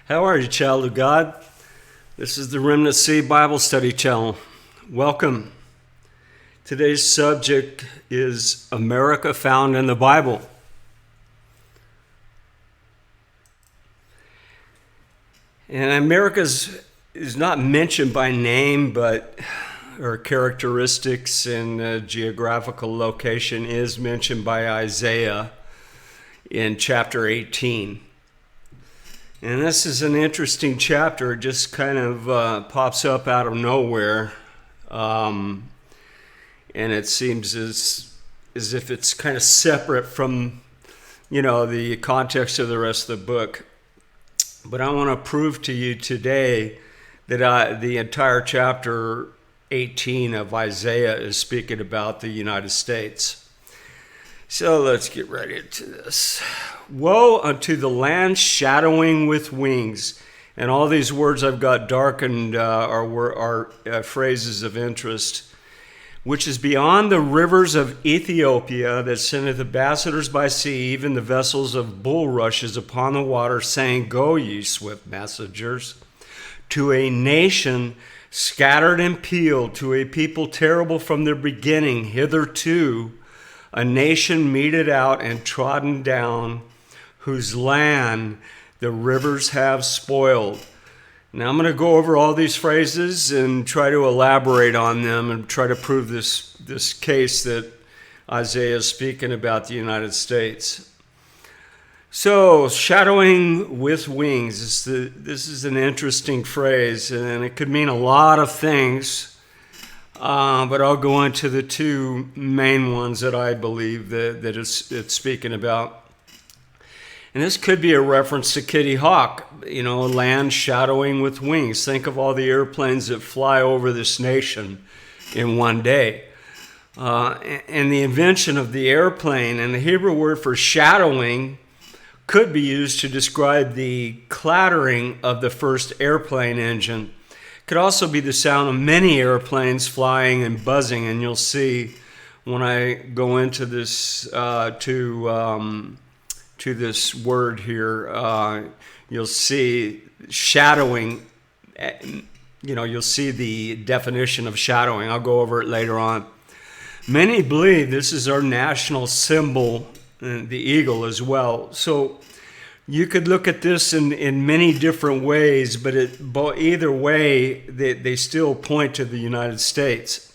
How are you, child of God? This is the Remnant Seed Bible Study Channel. Welcome. Today's subject is America found in the Bible. And America is not mentioned by name, but her characteristics and geographical location is mentioned by Isaiah in chapter 18. And this is an interesting chapter. It just kind of pops up out of nowhere. And it seems as if it's kind of separate from, the context of the rest of the book. But I want to prove to you today that the entire chapter 18 of Isaiah is speaking about the United States. So let's get right into this. Woe unto the land shadowing with wings. And all these words I've got darkened are phrases of interest. Which is beyond the rivers of Ethiopia, that sendeth ambassadors by sea, even the vessels of bulrushes upon the water, saying, Go, ye swift messengers, to a nation scattered and peeled, to a people terrible from their beginning, hitherto, a nation meted out and trodden down, whose land the rivers have spoiled. Now I'm going to go over all these phrases and try to elaborate on them and try to prove this case that Isaiah is speaking about the United States. So, shadowing with wings, this is an interesting phrase, and it could mean a lot of things, but I'll go into the two main ones that I believe that it's speaking about. And this could be a reference to Kitty Hawk, land shadowing with wings. Think of all the airplanes that fly over this nation in one day. And the invention of the airplane, and the Hebrew word for shadowing could be used to describe the clattering of the first airplane engine. It could also be the sound of many airplanes flying and buzzing, and you'll see when I go into this to this word here, you'll see shadowing, you'll see the definition of shadowing. I'll go over it later on. Many believe this is our national symbol, the eagle as well. So you could look at this in many different ways, but either way, they still point to the United States.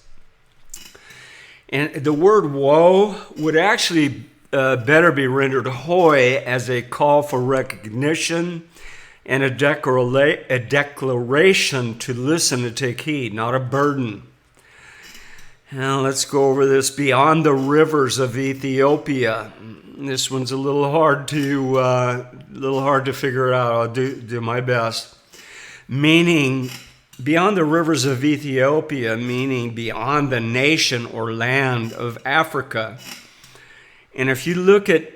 And the word woe would actually better be rendered hoy as a call for recognition and a declaration to listen and take heed, not a burden. Now let's go over this. Beyond the rivers of Ethiopia. This one's a little hard to figure it out. I'll do my best. Meaning, beyond the rivers of Ethiopia, meaning beyond the nation or land of Africa. And if you look at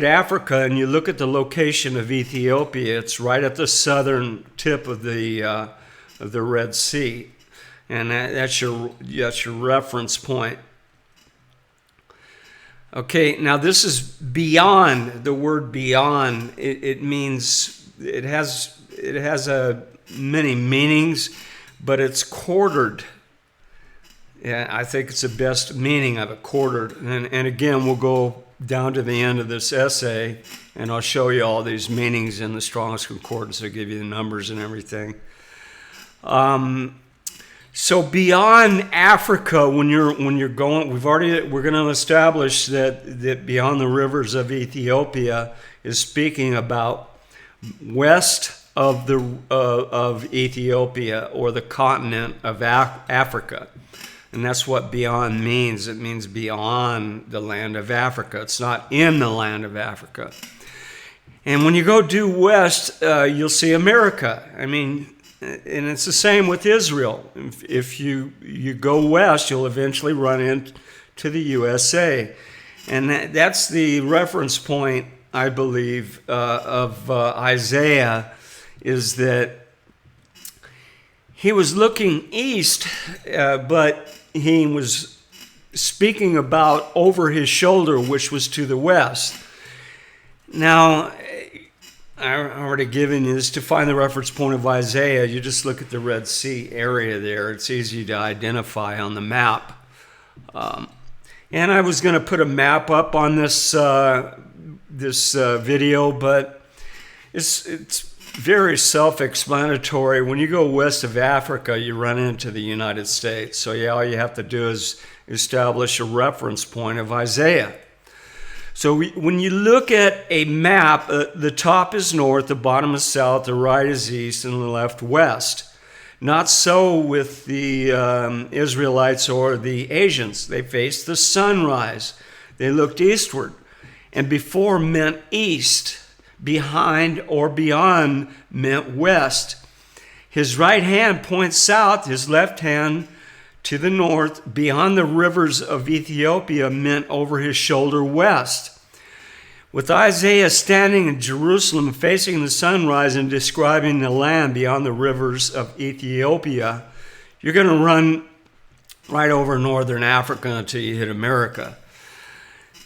Africa and you look at the location of Ethiopia, it's right at the southern tip of the Red Sea, and that's your reference point. Okay, now this is beyond. The word beyond it means it has many meanings, but it's quartered. Yeah, I think it's the best meaning of it, quartered. And again, we'll go down to the end of this essay, and I'll show you all these meanings in the Strongest Concordance. I'll give you the numbers and everything. So beyond Africa, when you're going, we're going to establish that beyond the rivers of Ethiopia is speaking about west of Ethiopia, or the continent of Africa. And that's what beyond means. It means beyond the land of Africa. It's not in the land of Africa. And when you go due west, you'll see America. And it's the same with Israel. If you go west, you'll eventually run into the USA. And that's the reference point, I believe, of Isaiah, is that he was looking east, but he was speaking about over his shoulder, which was to the west. Now, already given you, is to find the reference point of Isaiah. You just look at the Red Sea area there. It's easy to identify on the map. And I was going to put a map up on this video, but it's very self-explanatory. When you go west of Africa, you run into the United States. So yeah, all you have to do is establish a reference point of Isaiah. So when you look at a map, the top is north, the bottom is south, the right is east, and the left west. Not so with the Israelites or the Asians. They faced the sunrise. They looked eastward. And before meant east. Behind or beyond meant west. His right hand points south, his left hand to the north. Beyond the rivers of Ethiopia meant over his shoulder west. With Isaiah standing in Jerusalem facing the sunrise and describing the land beyond the rivers of Ethiopia, you're going to run right over northern Africa until you hit America.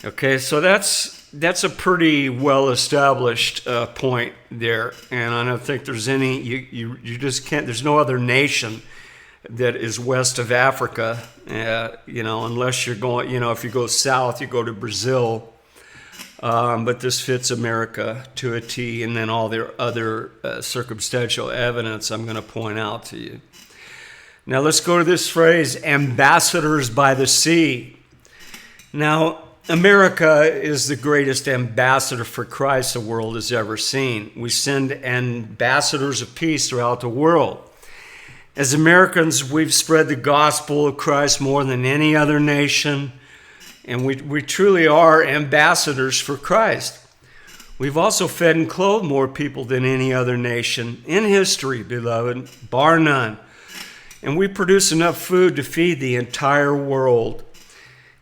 Okay, so that's a pretty well-established point there, and I don't think there's any, you just can't, there's no other nation that is west of Africa, unless you're going, if you go south, you go to Brazil, but this fits America to a T, and then all their other circumstantial evidence I'm going to point out to you. Now let's go to this phrase, ambassadors by the sea. Now, America is the greatest ambassador for Christ the world has ever seen. We send ambassadors of peace throughout the world. As Americans, we've spread the gospel of Christ more than any other nation, and we truly are ambassadors for Christ. We've also fed and clothed more people than any other nation in history, beloved, bar none. And we produce enough food to feed the entire world.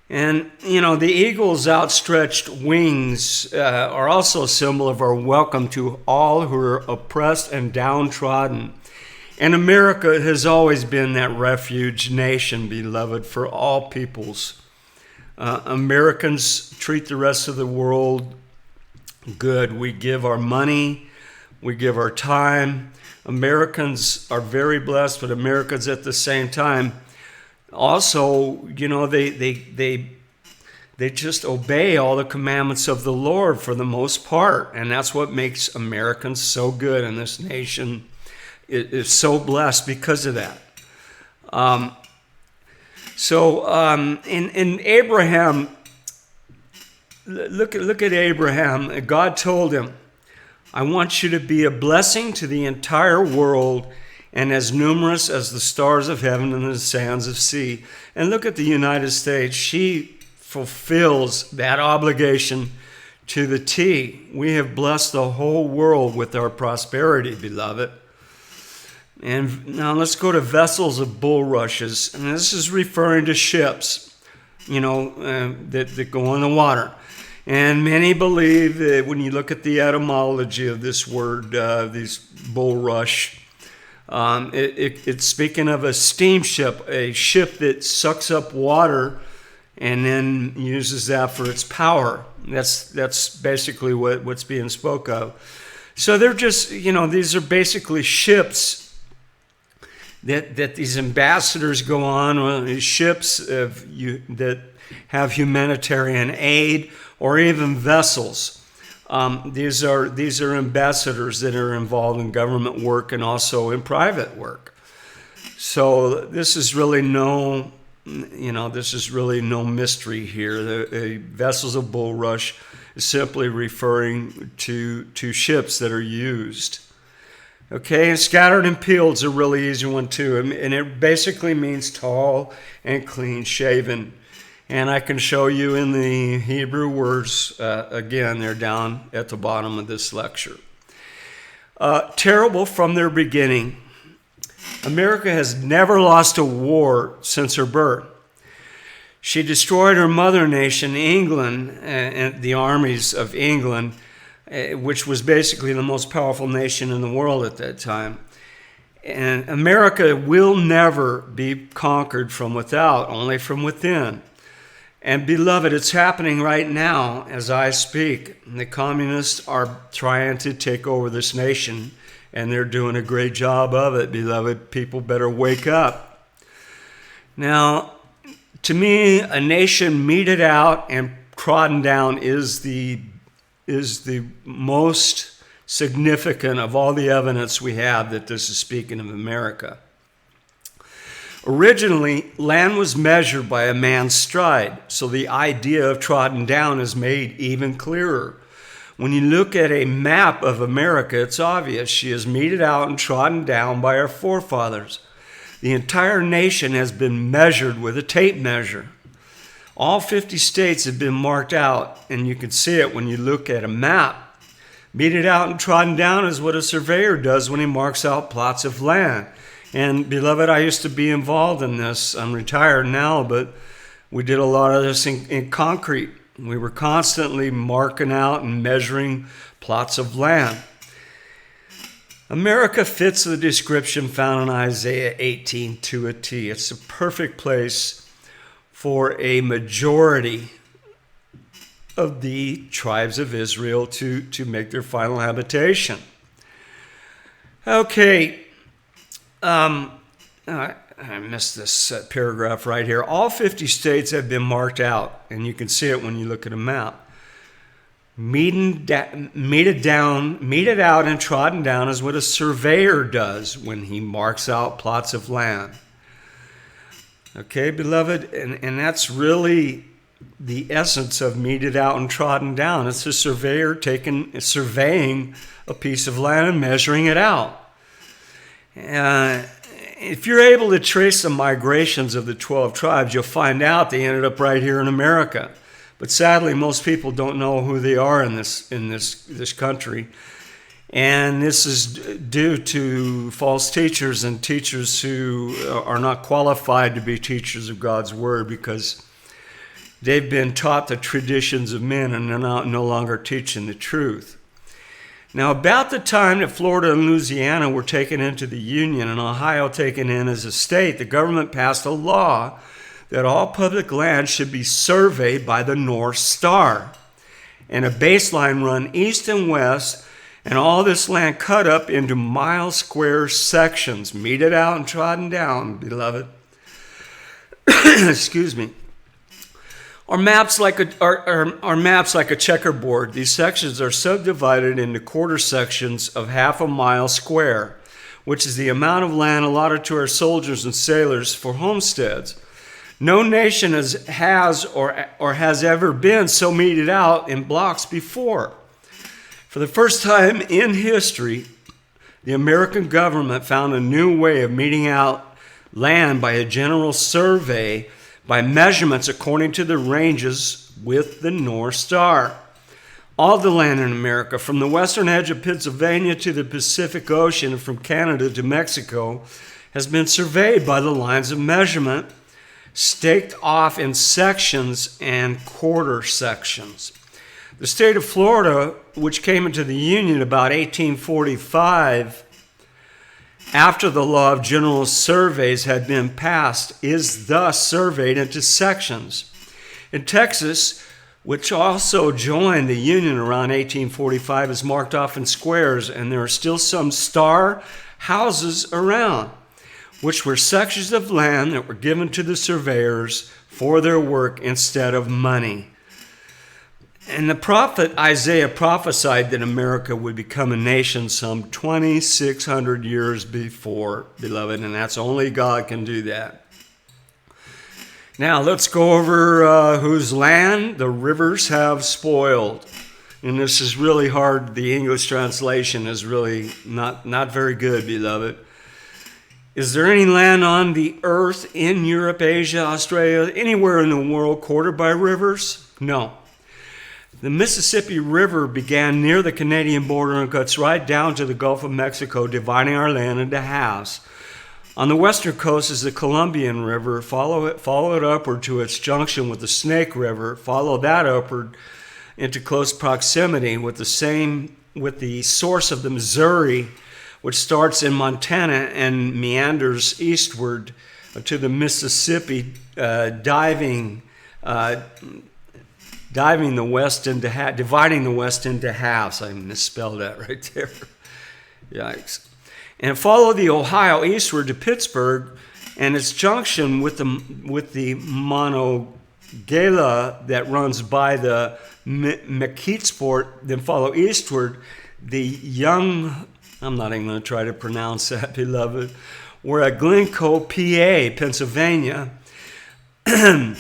And, the eagle's outstretched wings are also a symbol of our welcome to all who are oppressed and downtrodden. And America has always been that refuge nation, beloved, for all peoples. Americans treat the rest of the world good. We give our money, we give our time. Americans are very blessed, but Americans at the same time also, they just obey all the commandments of the Lord for the most part. And that's what makes Americans so good. And this nation is so blessed because of that. In Abraham, look at Abraham. God told him, I want you to be a blessing to the entire world and as numerous as the stars of heaven and the sands of sea. And look at the United States. She fulfills that obligation to the T. We have blessed the whole world with our prosperity, beloved. And now let's go to vessels of bulrushes. And this is referring to ships, that go on the water. And many believe that when you look at the etymology of this word, these bulrush, it's speaking of a steamship, a ship that sucks up water and then uses that for its power. That's basically what's being spoke of. So they're just, these are basically ships that these ambassadors go on, or these ships that have humanitarian aid, or even vessels. These are ambassadors that are involved in government work and also in private work. So this is really no mystery here. The vessels of bulrush is simply referring to ships that are used. Okay, and scattered and peeled is a really easy one too, and it basically means tall and clean shaven. And I can show you in the Hebrew words, again, they're down at the bottom of this lecture. Terrible from their beginning. America has never lost a war since her birth. She destroyed her mother nation, England, and the armies of England, which was basically the most powerful nation in the world at that time. And America will never be conquered from without, only from within. And beloved, it's happening right now as I speak. The communists are trying to take over this nation, and they're doing a great job of it, beloved. People better wake up. Now, to me, a nation meted out and trodden down is the most significant of all the evidence we have that this is speaking of America. Originally, land was measured by a man's stride, so the idea of trodden down is made even clearer. When you look at a map of America, it's obvious she is meted out and trodden down by our forefathers. The entire nation has been measured with a tape measure. All 50 states have been marked out, and you can see it when you look at a map. Meted out and trodden down is what a surveyor does when he marks out plots of land. And beloved, I used to be involved in this. I'm retired now, but we did a lot of this in concrete. We were constantly marking out and measuring plots of land. America fits the description found in Isaiah 18 to a T. It's a perfect place for a majority of the tribes of Israel to make their final habitation. Okay. I missed this paragraph right here. All 50 states have been marked out, and you can see it when you look at a map. Meted out and trodden down is what a surveyor does when he marks out plots of land. Okay, beloved, and that's really the essence of meted out and trodden down. It's a surveyor surveying a piece of land and measuring it out. If you're able to trace the migrations of the 12 tribes, you'll find out they ended up right here in America. But sadly, most people don't know who they are in this country. And this is due to false teachers and teachers who are not qualified to be teachers of God's Word because they've been taught the traditions of men and they're no longer teaching the truth. Now, about the time that Florida and Louisiana were taken into the Union and Ohio taken in as a state, the government passed a law that all public land should be surveyed by the North Star and a baseline run east and west, and all this land cut up into mile square sections, meted out and trodden down, beloved. Excuse me. Are maps like a checkerboard. These sections are subdivided into quarter sections of half a mile square, which is the amount of land allotted to our soldiers and sailors for homesteads. No nation has ever been so meted out in blocks before. For the first time in history, the American government found a new way of meting out land by a general survey by measurements according to the ranges with the North Star. All the land in America, from the western edge of Pennsylvania to the Pacific Ocean and from Canada to Mexico, has been surveyed by the lines of measurement, staked off in sections and quarter sections. The state of Florida, which came into the Union about 1845, after the law of general surveys had been passed, is thus surveyed into sections. In Texas, which also joined the Union around 1845, is marked off in squares, and there are still some star houses around, which were sections of land that were given to the surveyors for their work instead of money. And the prophet Isaiah prophesied that America would become a nation some 2,600 years before, beloved, and that's only God can do that. Now let's go over whose land the rivers have spoiled. And this is really hard. The English translation is really not very good, beloved. Is there any land on the earth in Europe, Asia, Australia, anywhere in the world quartered by rivers? No. The Mississippi River began near the Canadian border and cuts right down to the Gulf of Mexico, dividing our land into halves. On the western coast is the Columbian River. Follow it upward to its junction with the Snake River. Follow that upward into close proximity with the source of the Missouri, which starts in Montana and meanders eastward to the Mississippi, diving dividing the West into halves. I misspelled that right there. Yikes. And follow the Ohio eastward to Pittsburgh and its junction with the Monongahela that runs by the McKeesport, then follow eastward I'm not even going to try to pronounce that, beloved. We're at Glencoe, PA, Pennsylvania. And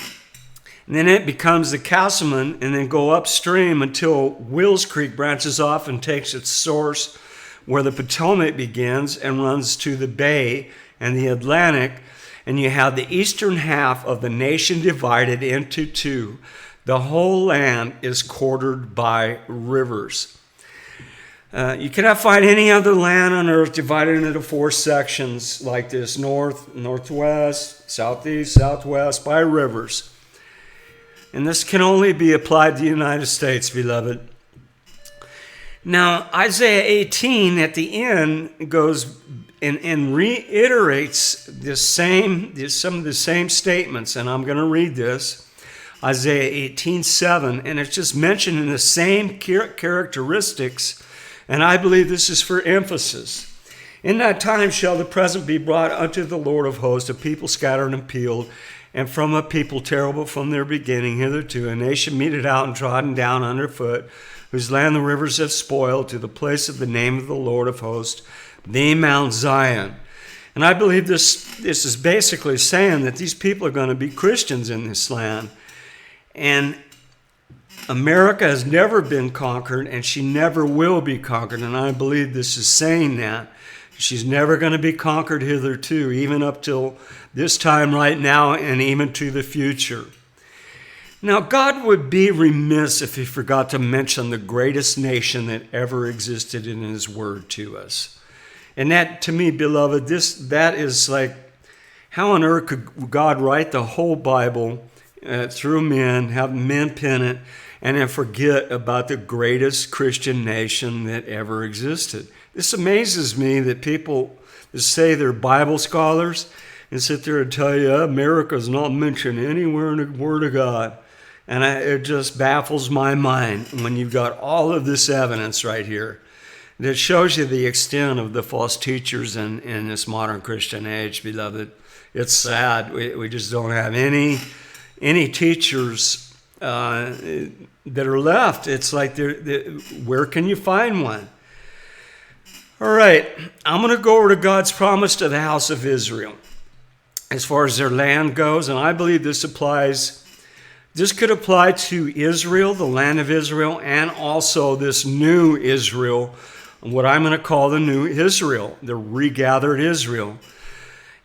then it becomes the Castleman, and then go upstream until Wills Creek branches off and takes its source where the Potomac begins and runs to the Bay and the Atlantic. And you have the eastern half of the nation divided into two. The whole land is quartered by rivers. You cannot find any other land on earth divided into four sections like this: north, northwest, southeast, southwest, by rivers. And this can only be applied to the United States, beloved. Now, Isaiah 18 at the end goes and reiterates some of the same statements, and I'm going to read this. Isaiah 18:7, and it's just mentioning the same characteristics. And I believe this is for emphasis. In that time shall the present be brought unto the Lord of hosts, a people scattered and peeled, and from a people terrible from their beginning hitherto, a nation meted out and trodden down underfoot, whose land the rivers have spoiled, to the place of the name of the Lord of hosts, the Mount Zion. And I believe this is basically saying that these people are going to be Christians in this land. And America has never been conquered, and she never will be conquered. And I believe this is saying that. She's never going to be conquered hitherto, even up till this time right now and even to the future. Now, God would be remiss if he forgot to mention the greatest nation that ever existed in his word to us. And that, to me, beloved, that is like, how on earth could God write the whole Bible through men, have men pen it, and then forget about the greatest Christian nation that ever existed? This amazes me that people that say they're Bible scholars and sit there and tell you America's not mentioned anywhere in the Word of God. And it just baffles my mind when you've got all of this evidence right here that shows you the extent of the false teachers in this modern Christian age, beloved. It's sad. We just don't have any teachers that are left. It's like, where can you find one? All right, I'm going to go over to God's promise to the house of Israel as far as their land goes, and I believe this could apply to Israel, the land of Israel, and also this new Israel, what I'm going to call the new Israel, the regathered Israel.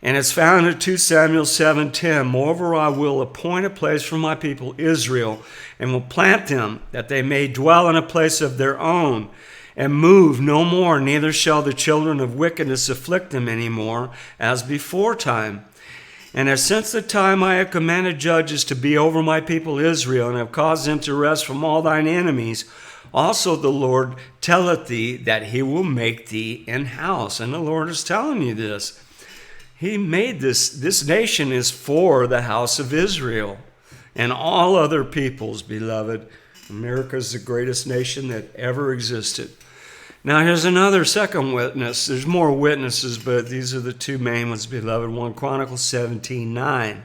And it's found in 2 Samuel 7:10. Moreover, I will appoint a place for my people Israel, and will plant them, that they may dwell in a place of their own, and move no more, neither shall the children of wickedness afflict them any more, as before time. And as since the time I have commanded judges to be over my people Israel, and have caused them to rest from all thine enemies, also the Lord telleth thee that he will make thee an house. And the Lord is telling you this. He made this nation is for the house of Israel and all other peoples, beloved. America is the greatest nation that ever existed. Now here's another second witness. There's more witnesses, but these are the two main ones, beloved. 1 Chronicles 17:9.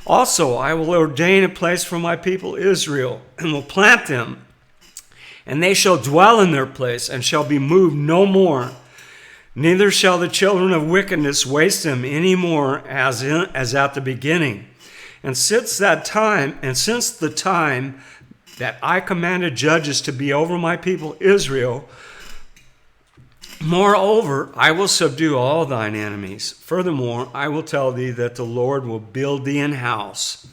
Also, I will ordain a place for my people Israel, and will plant them, and they shall dwell in their place, and shall be moved no more. Neither shall the children of wickedness waste them any more as at the beginning. And since the time that I commanded judges to be over my people Israel, moreover, I will subdue all thine enemies. Furthermore, I will tell thee that the Lord will build thee an house.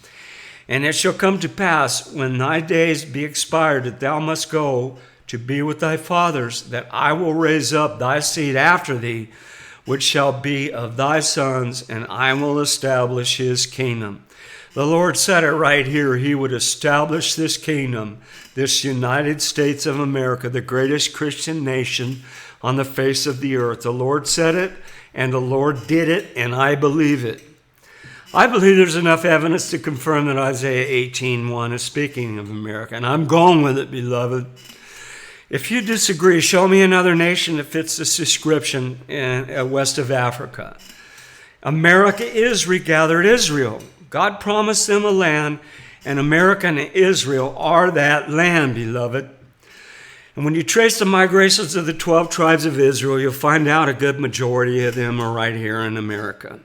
And it shall come to pass, when thy days be expired, that thou must go to be with thy fathers, that I will raise up thy seed after thee, which shall be of thy sons, and I will establish his kingdom. The Lord said it right here. He would establish this kingdom, this United States of America, the greatest Christian nation on the face of the earth. The Lord said it, and the Lord did it, and I believe it. I believe there's enough evidence to confirm that Isaiah 18:1 is speaking of America, and I'm going with it, beloved. If you disagree, show me another nation that fits this description west of Africa. America is regathered Israel. God promised them a land, and America and Israel are that land, beloved. And when you trace the migrations of the 12 tribes of Israel, you'll find out a good majority of them are right here in America.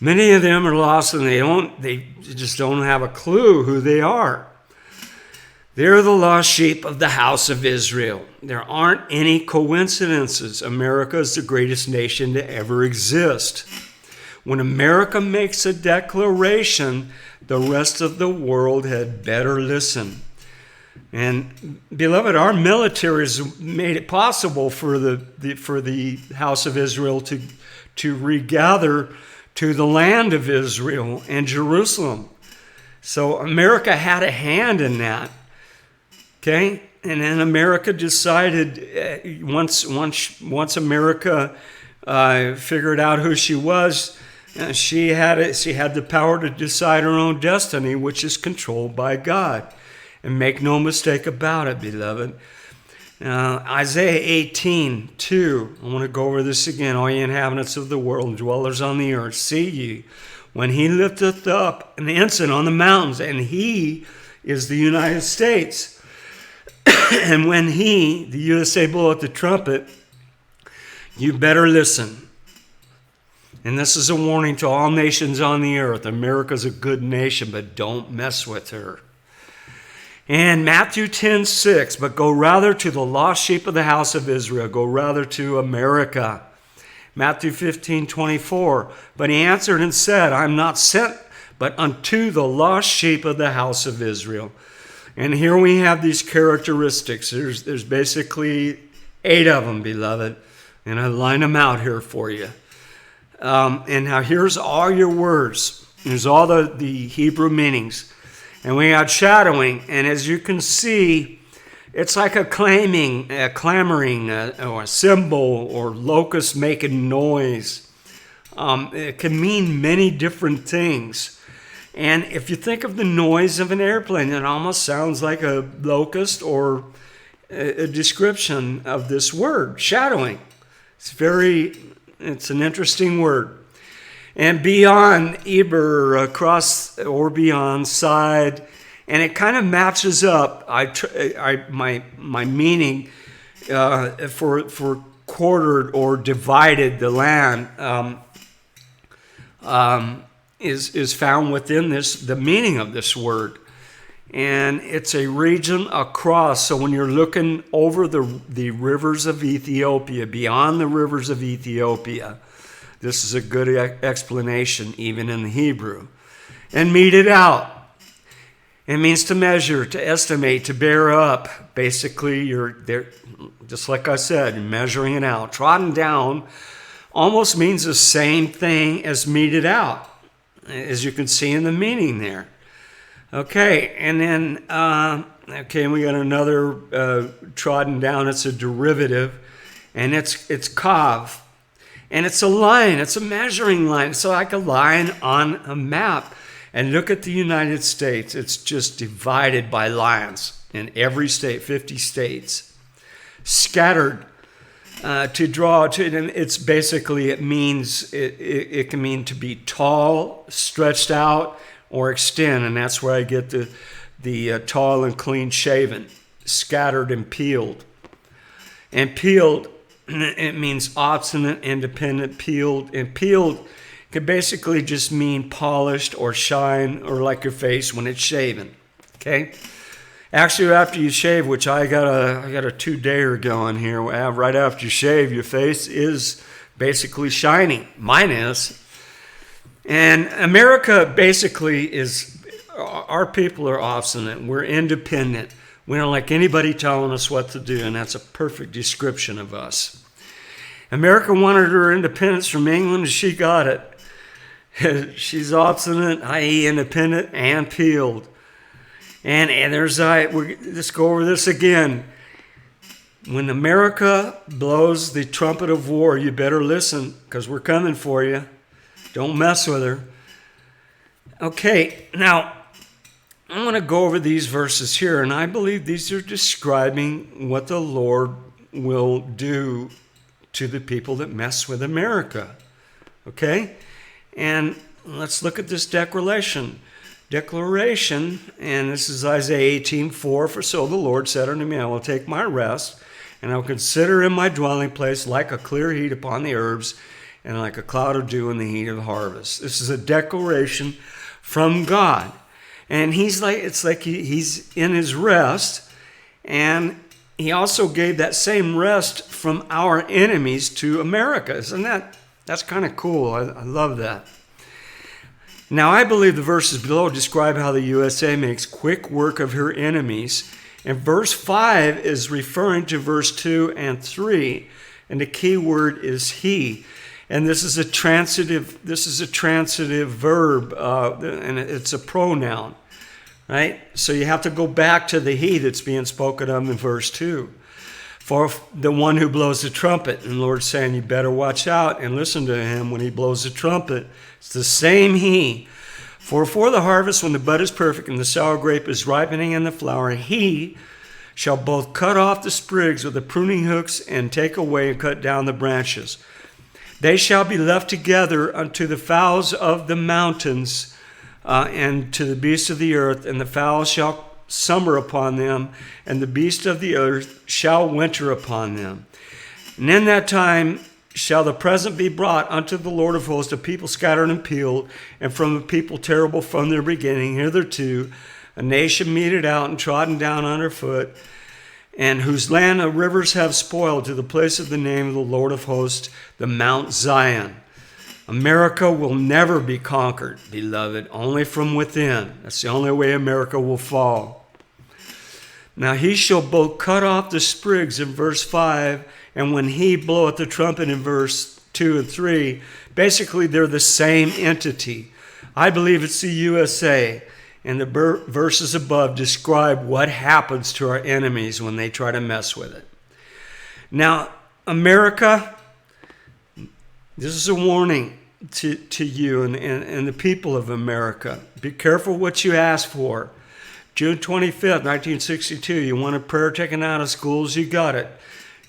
Many of them are lost, and they just don't have a clue who they are. They're the lost sheep of the house of Israel. There aren't any coincidences. America is the greatest nation to ever exist. When America makes a declaration, the rest of the world had better listen. And beloved, our military has made it possible for the house of Israel to regather to the land of Israel and Jerusalem. So America had a hand in that. Okay, and then America decided once America figured out who she was, she had the power to decide her own destiny, which is controlled by God. And make no mistake about it, beloved. Isaiah 18:2. I want to go over this again. All ye inhabitants of the world and dwellers on the earth, see ye, when he lifteth up an ensign on the mountains, and he is the United States. And when the USA, blow at the trumpet, you better listen. And this is a warning to all nations on the earth. America's a good nation, but don't mess with her. And Matthew 10:6, but go rather to the lost sheep of the house of Israel. Go rather to America. Matthew 15:24, but he answered and said, I am not sent but unto the lost sheep of the house of Israel. And here we have these characteristics. There's basically 8 of them, beloved. And I line them out here for you. And now here's all your words. There's all the Hebrew meanings. And we got shadowing. And as you can see, it's like a clamoring, or a cymbal, or locust making noise. It can mean many different things. And if you think of the noise of an airplane, it almost sounds like a locust or a description of this word, shadowing. It's an interesting word. And beyond, Eber, across or beyond, side, and it kind of matches up. My meaning for quartered or divided the land is found within the meaning of this word. And it's a region across. So when you're looking over the rivers of Ethiopia, beyond the rivers of Ethiopia, this is a good explanation, even in the Hebrew. And mete it out. It means to measure, to estimate, to bear up. Basically, you're there, just like I said, measuring it out. Trodden down almost means the same thing as meted out, as you can see in the meaning there. Okay, and then, we got another trodden down. It's a derivative, and it's kav. And it's a line. It's a measuring line. It's like a line on a map. And look at the United States. It's just divided by lines in every state, 50 states. Scattered. To draw to, and it's basically, it means, it can mean to be tall, stretched out, or extend. And that's where I get the tall and clean shaven, scattered and peeled. And peeled, it means obstinate, independent, peeled. And peeled can basically just mean polished or shine, or like your face when it's shaven. Okay? Actually, after you shave, which I got a 2-dayer going here, right after you shave, your face is basically shiny. Mine is. And America basically is, our people are obstinate. We're independent. We don't like anybody telling us what to do, and that's a perfect description of us. America wanted her independence from England, and she got it. She's obstinate, i.e. independent, and peeled. And let's go over this again. When America blows the trumpet of war, you better listen, because we're coming for you. Don't mess with her. Okay, now I'm going to go over these verses here, and I believe these are describing what the Lord will do to the people that mess with America. Okay? And let's look at this declaration. And this is Isaiah 18:4. For so the Lord said unto me, I will take my rest, and I will consider in my dwelling place like a clear heat upon the herbs, and like a cloud of dew in the heat of harvest. This is a declaration from God. And he's in his rest, and he also gave that same rest from our enemies to America. Isn't that's kind of cool? I love that. Now, I believe the verses below describe how the USA makes quick work of her enemies. And verse 5 is referring to verse 2 and 3. And the key word is he. And this is a transitive verb, and it's a pronoun, right? So you have to go back to the he that's being spoken of in verse 2. For the one who blows the trumpet, and the Lord's saying, you better watch out and listen to him when he blows the trumpet. It's the same he. For the harvest, when the bud is perfect and the sour grape is ripening in the flower, he shall both cut off the sprigs with the pruning hooks and take away and cut down the branches. They shall be left together unto the fowls of the mountains and to the beasts of the earth, and the fowls shall summer upon them, and the beasts of the earth shall winter upon them. And in that time shall the present be brought unto the Lord of hosts, a people scattered and peeled, and from a people terrible from their beginning hitherto, a nation meted out and trodden down underfoot, and whose land the rivers have spoiled, to the place of the name of the Lord of hosts, the Mount Zion. America will never be conquered, beloved, only from within. That's the only way America will fall. Now he shall both cut off the sprigs in verse 5, and when he bloweth the trumpet in verse 2 and 3, basically they're the same entity. I believe it's the USA. And the verses above describe what happens to our enemies when they try to mess with it. Now, America, this is a warning to you and the people of America. Be careful what you ask for. June 25th, 1962, you want a prayer taken out of schools, you got it.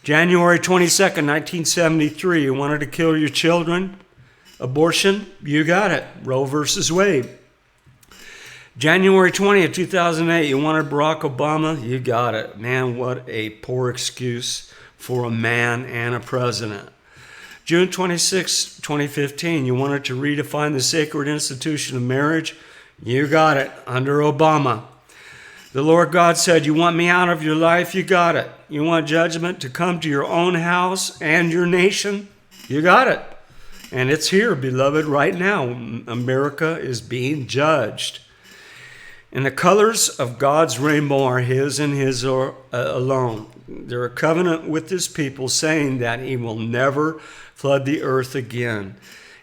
January 22nd, 1973, you wanted to kill your children, abortion, you got it. Roe versus Wade. January 20th, 2008, you wanted Barack Obama? You got it. Man, what a poor excuse for a man and a president. June 26, 2015, you wanted to redefine the sacred institution of marriage? You got it, under Obama. The Lord God said, you want me out of your life? You got it. You want judgment to come to your own house and your nation? You got it. And it's here, beloved, right now. America is being judged. And the colors of God's rainbow are his and his alone. They're a covenant with his people, saying that he will never flood the earth again.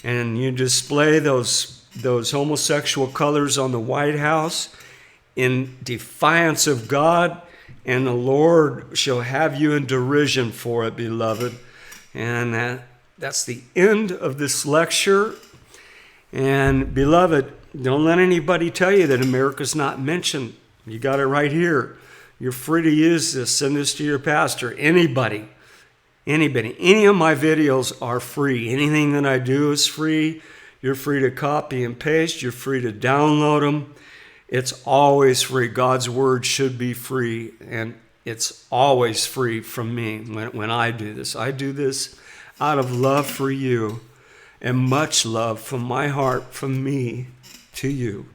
And you display those homosexual colors on the White House in defiance of God, and the Lord shall have you in derision for it, beloved. And that's the end of this lecture. And beloved, don't let anybody tell you that America's not mentioned. You got it right here. You're free to use this. Send this to your pastor. Anybody. Any of my videos are free. Anything that I do is free. You're free to copy and paste. You're free to download them. It's always free. God's word should be free. And it's always free from me when I do this. I do this out of love for you and much love from my heart, from me to you.